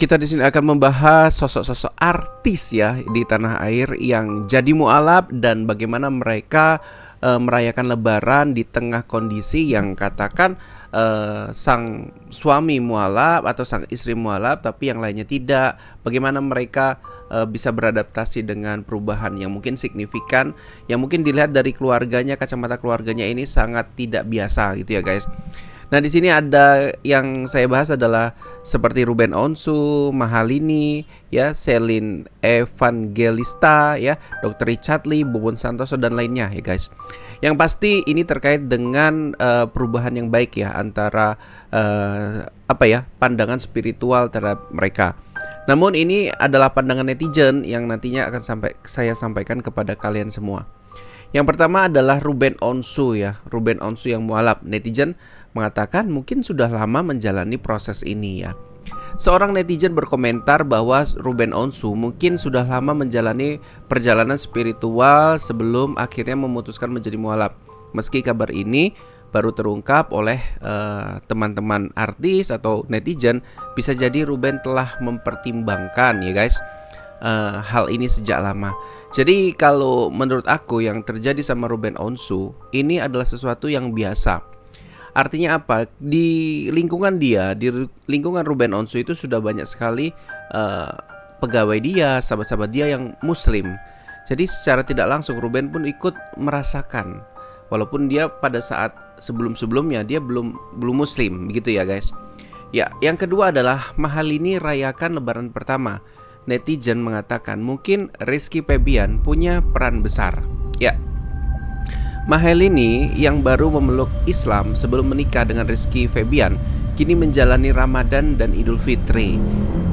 Kita di sini akan membahas sosok-sosok artis ya di tanah air yang jadi mualaf dan bagaimana mereka merayakan Lebaran di tengah kondisi yang katakan sang suami mualaf atau sang istri mualaf tapi yang lainnya tidak. Bagaimana mereka bisa beradaptasi dengan perubahan yang mungkin signifikan, yang mungkin dilihat dari keluarganya, kacamata keluarganya ini sangat tidak biasa gitu ya guys. Nah, di sini ada yang saya bahas adalah seperti Ruben Onsu, Mahalini, ya, Celine Evangelista, ya, Dr. Richard Lee, Bobon Santoso dan lainnya ya guys. Yang pasti ini terkait dengan perubahan yang baik ya antara pandangan spiritual terhadap mereka. Namun ini adalah pandangan netizen yang nantinya akan saya sampaikan kepada kalian semua. Yang pertama adalah Ruben Onsu ya, Ruben Onsu yang mualaf. Netizen mengatakan mungkin sudah lama menjalani proses ini ya. Seorang netizen berkomentar bahwa Ruben Onsu mungkin sudah lama menjalani perjalanan spiritual sebelum akhirnya memutuskan menjadi mualaf. Meski kabar ini baru terungkap oleh teman-teman artis atau netizen, bisa jadi Ruben telah mempertimbangkan ya guys hal ini sejak lama. Jadi kalau menurut aku yang terjadi sama Ruben Onsu ini adalah sesuatu yang biasa. Artinya apa? Di lingkungan dia, di lingkungan Ruben Onsu itu sudah banyak sekali pegawai dia, sahabat-sahabat dia yang muslim. Jadi secara tidak langsung Ruben pun ikut merasakan. Walaupun dia pada saat sebelum-sebelumnya dia belum muslim, begitu ya guys. Ya, yang kedua adalah Mahalini rayakan Lebaran pertama. Netizen mengatakan mungkin Rizky Febian punya peran besar. Ya, Mahalini yang baru memeluk Islam sebelum menikah dengan Rizky Febian kini menjalani Ramadan dan Idul Fitri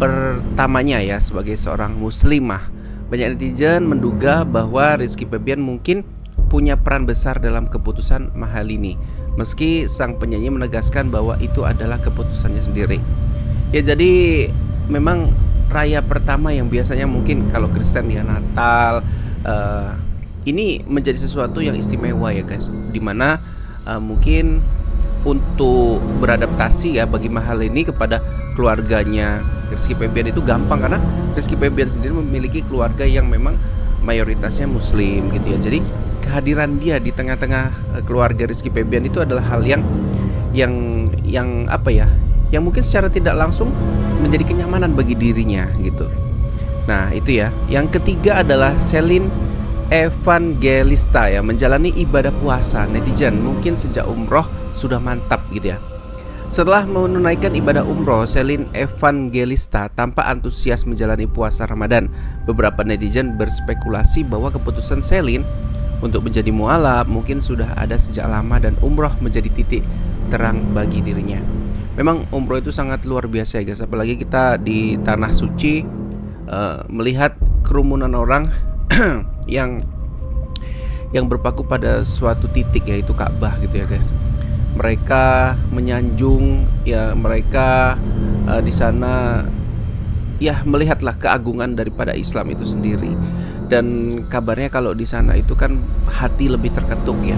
pertamanya ya sebagai seorang muslimah. Banyak netizen menduga bahwa Rizky Febian mungkin punya peran besar dalam keputusan Mahalini, meski sang penyanyi menegaskan bahwa itu adalah keputusannya sendiri. Ya, jadi memang raya pertama yang biasanya mungkin kalau Kristen ya Natal, ini menjadi sesuatu yang istimewa ya guys, dimana mungkin untuk beradaptasi ya bagi Mahalini kepada keluarganya Rizky Febian itu gampang, karena Rizky Febian sendiri memiliki keluarga yang memang mayoritasnya muslim gitu ya. Jadi kehadiran dia di tengah-tengah keluarga Rizky Febian itu adalah hal yang yang mungkin secara tidak langsung menjadi kenyamanan bagi dirinya gitu. Nah itu ya. Yang ketiga adalah Celine Evangelista ya, menjalani ibadah puasa. Netizen mungkin sejak umroh sudah mantap gitu ya. Setelah menunaikan ibadah umroh, Celine Evangelista tampak antusias menjalani puasa Ramadan. Beberapa netizen berspekulasi bahwa keputusan Celine untuk menjadi mualaf mungkin sudah ada sejak lama dan umroh menjadi titik terang bagi dirinya. Memang umroh itu sangat luar biasa ya guys, apalagi kita di tanah suci melihat kerumunan orang yang berpaku pada suatu titik, yaitu Ka'bah gitu ya guys. Mereka menyanjung ya, mereka di sana ya melihatlah keagungan daripada Islam itu sendiri. Dan kabarnya kalau di sana itu kan hati lebih terketuk ya.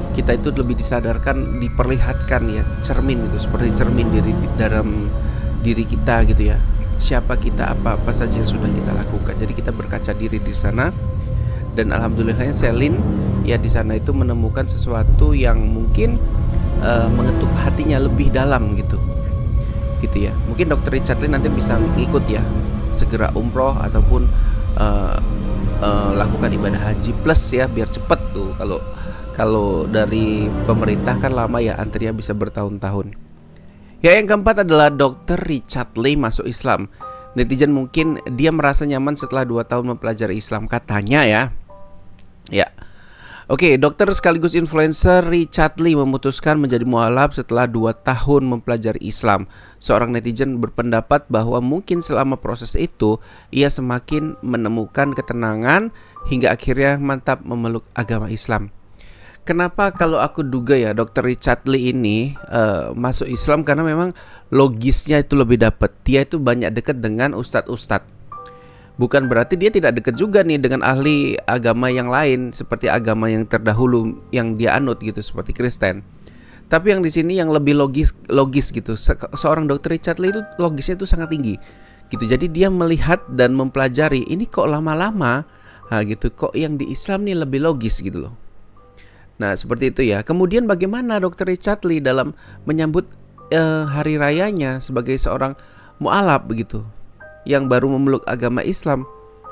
Kita itu lebih disadarkan, diperlihatkan ya, cermin itu seperti cermin dalam diri kita gitu ya. Siapa kita, apa saja yang sudah kita lakukan. Jadi kita berkaca diri di sana. Dan alhamdulillahnya Celine ya di sana itu menemukan sesuatu yang mungkin mengetuk hatinya lebih dalam gitu ya. Mungkin Dr. Richard Lee nanti bisa ngikut ya, segera umroh ataupun lakukan ibadah haji plus ya, biar cepet tuh. Kalau dari pemerintah kan lama ya, antrinya bisa bertahun-tahun. Ya, yang keempat adalah Dr. Richard Lee masuk Islam. Netizen mungkin dia merasa nyaman setelah 2 tahun mempelajari Islam katanya ya. Ya. Oke, dokter sekaligus influencer Richard Lee memutuskan menjadi mualaf setelah 2 tahun mempelajari Islam. Seorang netizen berpendapat bahwa mungkin selama proses itu ia semakin menemukan ketenangan hingga akhirnya mantap memeluk agama Islam. Kenapa kalau aku duga ya Dr. Richard Lee ini masuk Islam karena memang logisnya itu lebih dapat. Dia itu banyak dekat dengan ustadz-ustadz. Bukan berarti dia tidak dekat juga nih dengan ahli agama yang lain seperti agama yang terdahulu yang dia anut gitu seperti Kristen. Tapi yang di sini yang lebih logis gitu. Seorang Dr. Richard Lee itu logisnya itu sangat tinggi. gitu. Jadi dia melihat dan mempelajari, ini kok lama-lama gitu, kok yang di Islam nih lebih logis gitu loh. Nah seperti itu ya. Kemudian bagaimana Dr. Richard Lee dalam menyambut hari rayanya sebagai seorang mu'alaf begitu, yang baru memeluk agama Islam.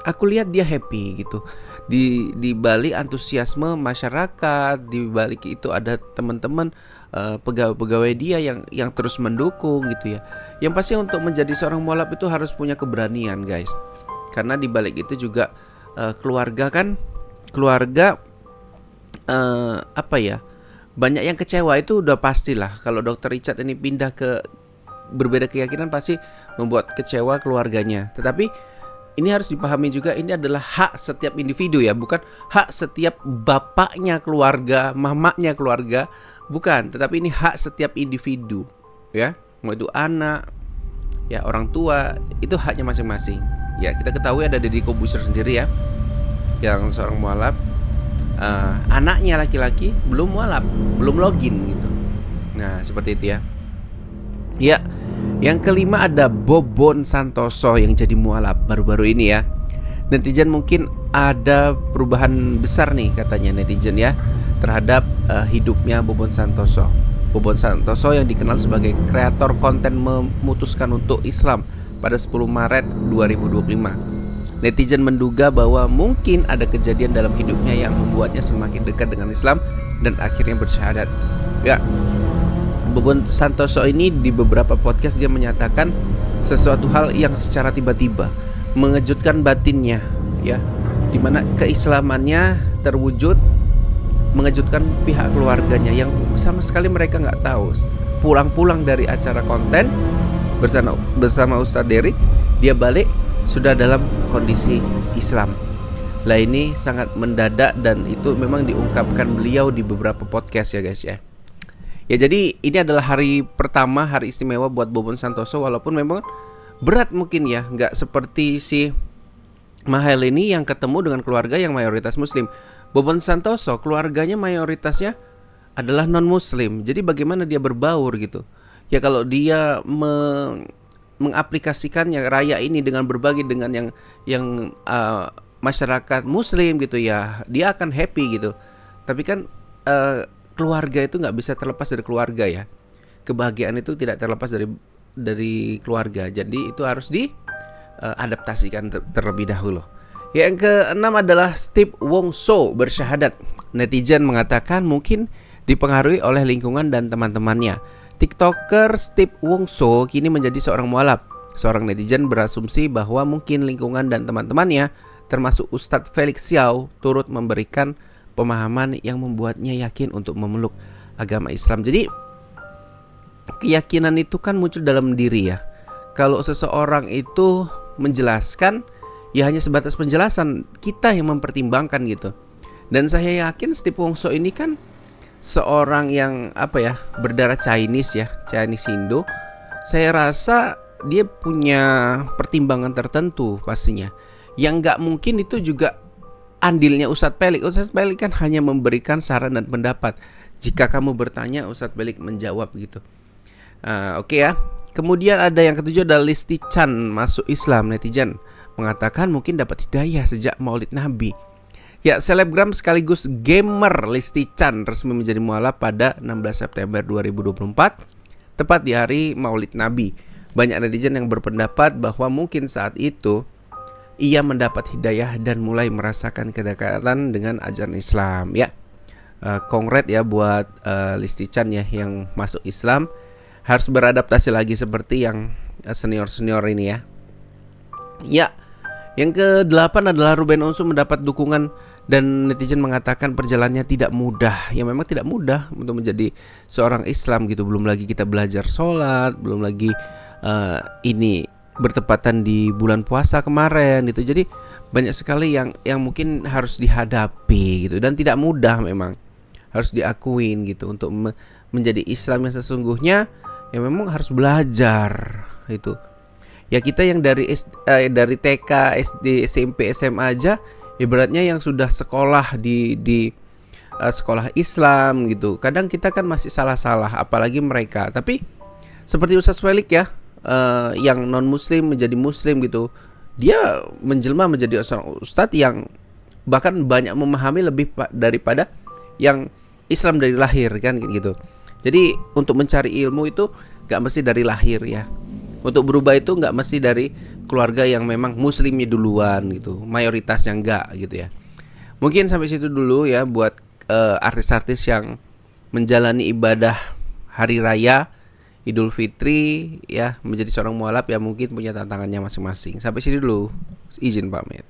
Aku lihat dia happy gitu. Di balik antusiasme masyarakat, di balik itu ada teman-teman pegawai-pegawai dia yang terus mendukung gitu ya. Yang pasti untuk menjadi seorang mu'alaf itu harus punya keberanian, guys. Karena di balik itu juga keluarga banyak yang kecewa, itu udah pastilah. Kalau Dr. Richard ini pindah ke berbeda keyakinan pasti membuat kecewa keluarganya. Tetapi ini harus dipahami juga, ini adalah hak setiap individu ya, bukan hak setiap bapaknya keluarga, mamanya keluarga, bukan. Tetapi ini hak setiap individu ya, mau itu anak, ya orang tua, itu haknya masing-masing. Ya kita ketahui ada Deddy Corbuzier sendiri ya, yang seorang mu'alaf, anaknya laki-laki belum mu'alaf, belum login gitu. Nah seperti itu ya. Ya, yang kelima ada Bobon Santoso yang jadi mu'alaf baru-baru ini ya. Netizen mungkin ada perubahan besar nih katanya netizen ya terhadap hidupnya Bobon Santoso. Bobon Santoso yang dikenal sebagai kreator konten memutuskan untuk Islam pada 10 Maret 2025. Netizen menduga bahwa mungkin ada kejadian dalam hidupnya yang membuatnya semakin dekat dengan Islam dan akhirnya bersyahadat. Ya, Bobon Santoso ini di beberapa podcast dia menyatakan sesuatu hal yang secara tiba-tiba mengejutkan batinnya ya, dimana keislamannya terwujud, mengejutkan pihak keluarganya yang sama sekali mereka nggak tahu. Pulang-pulang dari acara konten bersama Ustadz Dery, dia balik sudah dalam kondisi Islam. Lah ini sangat mendadak dan itu memang diungkapkan beliau di beberapa podcast ya guys ya. Ya jadi ini adalah hari pertama, hari istimewa buat Bobon Santoso, walaupun memang berat mungkin ya, nggak seperti si Mahael ini yang ketemu dengan keluarga yang mayoritas muslim. Bobon Santoso keluarganya mayoritasnya adalah non muslim. Jadi bagaimana dia berbaur gitu. Ya kalau dia mengaplikasikannya raya ini dengan berbagi dengan yang masyarakat muslim gitu ya, dia akan happy gitu. Tapi kan keluarga itu nggak bisa terlepas dari keluarga ya. Kebahagiaan itu tidak terlepas dari keluarga. Jadi itu harus diadaptasikan terlebih dahulu. Yang keenam adalah Steve Wongso bersyahadat. Netizen mengatakan mungkin dipengaruhi oleh lingkungan dan teman-temannya. TikToker Steve Wongso kini menjadi seorang mu'alaf. Seorang netizen berasumsi bahwa mungkin lingkungan dan teman-temannya, termasuk Ustadz Felix Xiao, turut memberikan pemahaman yang membuatnya yakin untuk memeluk agama Islam. Jadi keyakinan itu kan muncul dalam diri ya. Kalau seseorang itu menjelaskan, ya hanya sebatas penjelasan, kita yang mempertimbangkan gitu. Dan saya yakin Steve Wongso ini kan seorang yang berdarah Chinese ya, Chinese Indo. Saya rasa dia punya pertimbangan tertentu pastinya. Yang nggak mungkin itu juga andilnya Ustadz Pelik. Ustadz Pelik kan hanya memberikan saran dan pendapat. Jika kamu bertanya, Ustadz Pelik menjawab gitu. Oke ya. Kemudian ada yang ketujuh adalah Listi Chan masuk Islam. Netizen mengatakan mungkin dapat hidayah sejak Maulid Nabi. Ya, selebgram sekaligus gamer Listi Chan resmi menjadi mu'alaf pada 16 September 2024, tepat di hari Maulid Nabi. Banyak netizen yang berpendapat bahwa mungkin saat itu ia mendapat hidayah dan mulai merasakan kedekatan dengan ajaran Islam ya. Kongret ya buat Listi Chan ya yang masuk Islam, harus beradaptasi lagi seperti yang senior-senior ini ya. Ya, yang ke-8 adalah Ruben Onsu mendapat dukungan dan netizen mengatakan perjalanannya tidak mudah. Ya memang tidak mudah untuk menjadi seorang Islam gitu. Belum lagi kita belajar sholat, belum lagi ini bertepatan di bulan puasa kemarin gitu. Jadi banyak sekali yang mungkin harus dihadapi gitu, dan tidak mudah memang, harus diakuin gitu. Untuk menjadi Islam yang sesungguhnya ya memang harus belajar itu. Ya kita yang dari TK, SD, SMP, SMA aja ibaratnya yang sudah sekolah di sekolah Islam gitu. Kadang kita kan masih salah-salah, apalagi mereka. Tapi seperti Ustadz Felix ya, yang non muslim menjadi muslim gitu, dia menjelma menjadi seorang ustadz yang bahkan banyak memahami lebih daripada yang Islam dari lahir kan gitu. Jadi untuk mencari ilmu itu gak mesti dari lahir ya. Untuk berubah itu gak mesti dari keluarga yang memang muslimnya duluan gitu, mayoritasnya enggak gitu ya. Mungkin sampai situ dulu ya buat artis-artis yang menjalani ibadah hari raya Idul Fitri ya, menjadi seorang mualaf ya, mungkin punya tantangannya masing-masing. Sampai sini dulu, izin pamit.